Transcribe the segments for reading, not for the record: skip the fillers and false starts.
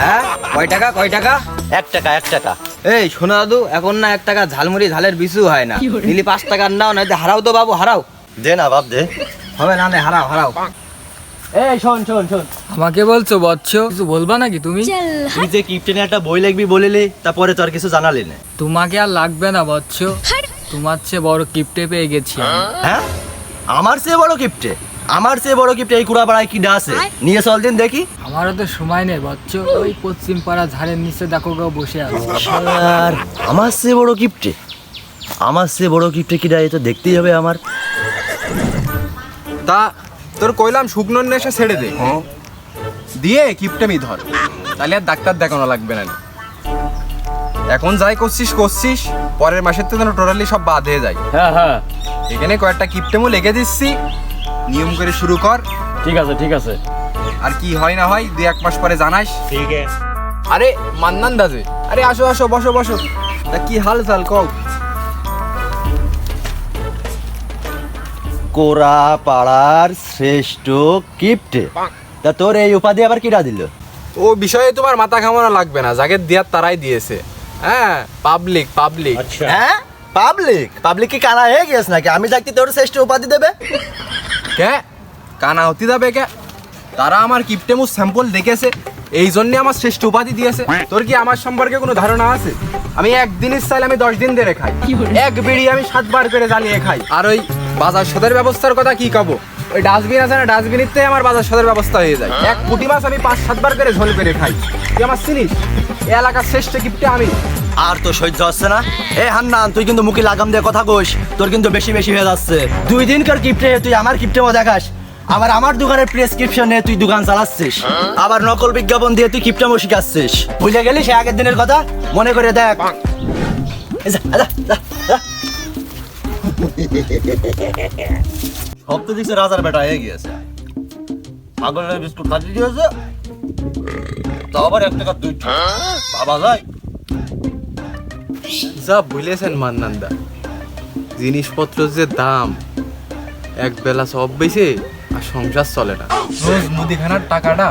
হ্যাঁ, কয় টাকা? 1 টাকা 1 টাকা। এই শোনো দাদু, এখন না 1 টাকা ঝালমুড়ি ঝালের বিছু হয় না। দিলি 5 টাকার নাও, নয়তো হারাও তো বাবু, হারাও। দে না বাপ দে। হবে না, হারাও। এই শোন। আমাকে বলছো বৎস, কিছু বলবা নাকি তুমি? তুই যে কিপটে নিয়ে একটা বই লিখবি বলিলি, তারপরে তো আর কিছু জানালি না। তোমাকে আর লাগবে না বৎস, তোমার চেয়ে বড় কিপটে পেয়ে গেছি আমি। হ্যাঁ, আমার চেয়ে বড় কিপটে? আমার চেয়ে বড় কিপটে এই কুড়াপাড়ায় কি আছে? নিয়ে চল দিন দেখি। আমারও তো সময় নেই বৎস, ওই পশ্চিম পাড়া ঝাড়ের নিচে দেখো কেউ বসে আছে। আর আমার চেয়ে বড় কিপটে? আমার চেয়ে বড় কিপটে কিটা, এ তো দেখতেই হবে আমার। তা তোর কইলাম শুকনো নেশা ছেড়ে দে, দিয়ে কিপটেমি ধর, তাহলে আর ডাক্তার দেখানো লাগবে না। এখন যাই করছিস, পরের মাসের তো যেন টোটালি সব বাদ হয়ে যায়। হ্যাঁ, এখানে কয়েকটা কিপটেমও লিখে দিচ্ছি, নিয়ম করে শুরু কর। ঠিক আছে। আর কি হয় না হয় 2-1 মাস পরে জানাস। ঠিক আছে। আরে মান্নান দাজে, আরে আসো বসো। তা কি হাল চাল কও? কোরা পাড়ার শ্রেষ্ঠ কিপটে, তা তোর এই উপাধি আবার কিরা দিল? ও বিষয়ে তোমার মাথা ঘামানো লাগবে না, যাকে দেওয়ার তারাই দিয়েছে। হ্যাঁ, পাবলিক। হ্যাঁ, পাবলিক কি কানা হয়ে গেছে নাকি? আমি থাকতে তোর শ্রেষ্ঠ উপাধি দেবে? কে কানা হতে যাবে কে? তারা আমার কিপটেমু স্যাম্পল দেখেছে, এই জন্য আমার শ্রেষ্ঠ উপাধি দিয়েছে। তোর কি আমার সম্পর্কে কোনো ধারণা আছে? আমি একদিনের চাইল আমি 10 দিন ধরে খাই, এক বিড়ি আমি 7 বার করে জ্বালিয়ে খাই। আর ওই বাজার সদের ব্যবস্থার কথা কি কব? ওই ডাস্টবিন আছে না, ডাস্টবিনিতে আমার বাজার সদের ব্যবস্থা হয়ে যায়। এক পুঁটি মাছ আমি 5-7 বার করে ঝোল করে খাই। তুই আমার চিনিস? এই এলাকার শ্রেষ্ঠ কিপটে আমি। আর তো সহ্য হচ্ছে না। এ হান্নান, তুই কিন্তু মুখে লাগাম দিয়ে কথা কইস, তোর কিন্তু বেশি হয়ে যাচ্ছে। 2 দিনকার কিপটে তুই আমার কিপটেও দেখাস, আবার আমার দোকানের প্রেসক্রিপশন নিয়ে তুই দোকান চালাচ্ছিস, আবার নকল বিজ্ঞাপন দিয়ে তুই কিপটেমো শিখাচ্ছিস। বুঝে গেলি সে আগের দিনের কথা? মনে করে দেখ। সব তো দেখছি রাজার বেটা হয়ে গিয়েছে। ছাগলের বিস্কুট খাতি দিয়েছে, তা আবার 1 টাকা 2 বাবা যায়। যা ভুলেছেন মান্নানদা, জিনিসপত্র যে দাম, এক বেলা সব বেশি আর সংসার চলে না। রোজ মুদিখানার টাকাটা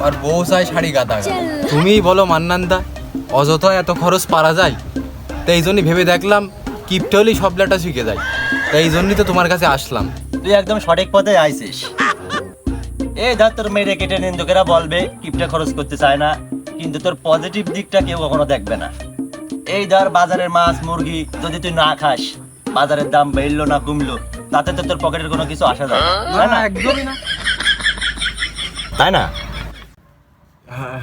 আর বউ চাই শাড়ি গাদা। তুমিই বলো মান্নানদা, অযথা এত খরচ পারা যায়? তাই এই জন্যই ভেবে দেখলাম কিপটে হলেই সব লেটা শিখে যায়, তাই এই জন্যই তো তোমার কাছে আসলাম। তুই একদম সঠিক পথে আইছিস। এই ধর তোর মেরে কেটে নিন্দুকেরা বলবে কিপটা খরচ করতে চায় না, কিন্তু তোর পজিটিভ দিকটা কেউ কখনো দেখবে না। এই ধর বাজারের মাছ মুরগি যদি তুই না খাস, বাজারের দাম বেড়লো না কমলো, তাতে তো তোর পকেটের কোনো কিছু আসা যায় না। একদমই না। তাই না?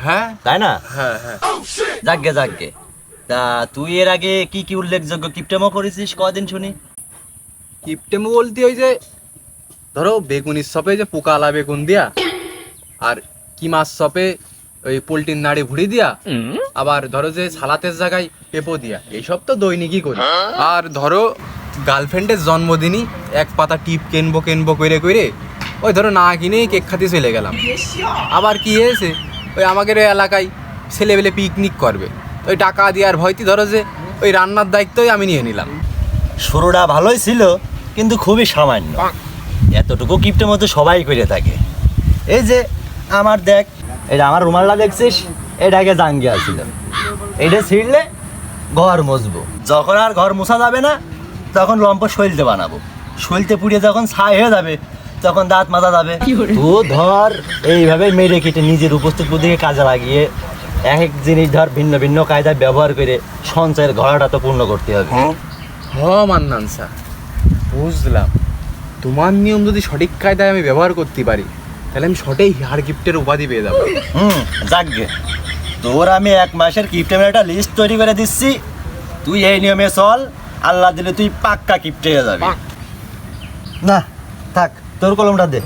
হ্যাঁ তাই না? হ্যাঁ। যাকগে। তা তুই এর আগে কি উল্লেখযোগ্য কিপটেমো করেছিস কদিন শুনি? কিপটেমো বলতে ওই যে ধরো বেগুনির শপে যে পোকা আলা বেগুন দিয়া, আর কি মাছ শপে ওই পোলট্রির নাড়ি ভুড়ি দিয়া, আবার ধরো যে সালাতের জায়গায় পেপো দিয়া, এইসব তো দৈনিকই করি। আর ধরো গার্লফ্রেন্ডের জন্মদিনই 1 পাতা টিপ কিনবো করে ওই ধরো না কিনে কেক খাতে চলে গেলাম। আবার কি হয়েছে, ওই আমাদের এলাকায় ছেলেবেলে পিকনিক করবে, ওই টাকা দেওয়ার ভয়তে ধরো যে ওই রান্নার দায়িত্বই আমি নিয়ে নিলাম। শুরুটা ভালোই ছিল, কিন্তু খুবই সামান্য। এতটুকু কিপটের মতো সবাই করে থাকে। এই যে আমার দেখ, এটা আমার রুমালটা দেখছিস, এটাকে জাঙ্গিয়া ছিল, এটা ছিঁড়লে ঘর মুছবো, যখন আর ঘর মোছা যাবে না তখন লম্প শৈলতে বানাবো, শৈলতে পুড়িয়ে যখন ছাই হয়ে যাবে তখন দাঁত মাজা যাবে। তো ধর এইভাবে মেরে কেটে নিজের উপস্থিত বুদ্ধিকে কাজে লাগিয়ে এক জিনিস ধর ভিন্ন কায়দায় ব্যবহার করে সঞ্চয়ের ঘরটা তো পূর্ণ করতে হবে। মান্নান স্যার, বুঝলাম। তোমার নিয়ম যদি সঠিক কায়দায় আমি ব্যবহার করতে পারি, তাহলে আমি সঠিক হার গিফটের উপাধি পেয়ে যাবো। যাকগে, তোর আমি 1 মাসের কিপটেমের একটা লিস্ট তৈরি করে দিচ্ছি, তুই এই নিয়মে চল, আল্লাহ দিলে তুই পাক্কা কিপটে হয়ে যাবি। না থাক, তোর কলমটা দে।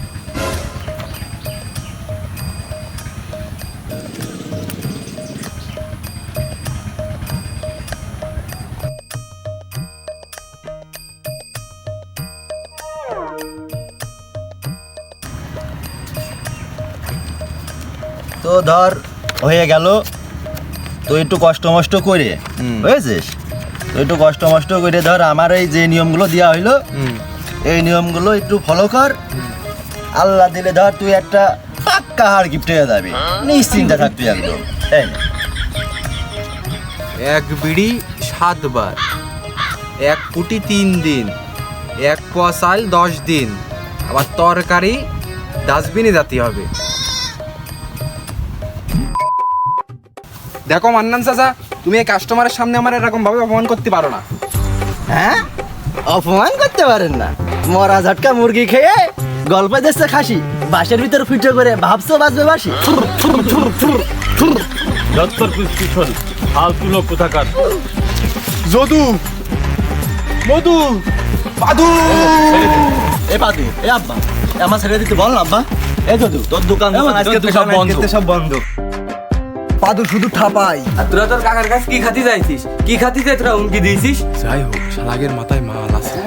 তো ধর হয়ে গেল, তো একটু কষ্ট মষ্ট করে বুঝেছিস, তো একটু কষ্ট মষ্ট করে ধর আমার এই যে নিয়মগুলো দেওয়া হইলো, এই নিয়মগুলো একটু ফলো কর, আল্লাহ দিলে ধর তুই একটা কাহার গিফট হয়ে যাবে, নিশ্চিন্তে থাকতে একদম। এই নে। এক বিড়ি 7 বার, 1 কুটি 3 দিন, 1 পোয়া চাল 10 দিন, আবার তরকারি ডাস্টবিনে যেতে হবে। দেখো মান্নান চাচা, তুমি এই কাস্টমারের সামনে আমার এরকম ভাবে অপমান করতে পারো না। হ্যাঁ, অপমান করতে পারেন না? মরা ঝটকা মুরগি খেয়ে গল্প দিচ্ছে খাসি, বাসের ভিতর ফুটো করে ভাবছো বাজবে বাসি। যত্তর কুস্তি শোন, ফালতু লোক কোথাকার। যদু, মধু, পাদু। এ পাদু, এ আব্বা, এ আমার ছেড়ে দিতে বল না আব্বা। এ যদু, তোর দোকান আজকে তো সব বন্ধ। পাদু শুধু ঠাপাই। আর তোরা তোর কাকার কাছে কি খাতি যাইছিস? কি খাতি যাই তোরা হুমকি দিয়েছিস? যাই হোক, শালাগের মাথায় মাল আছে।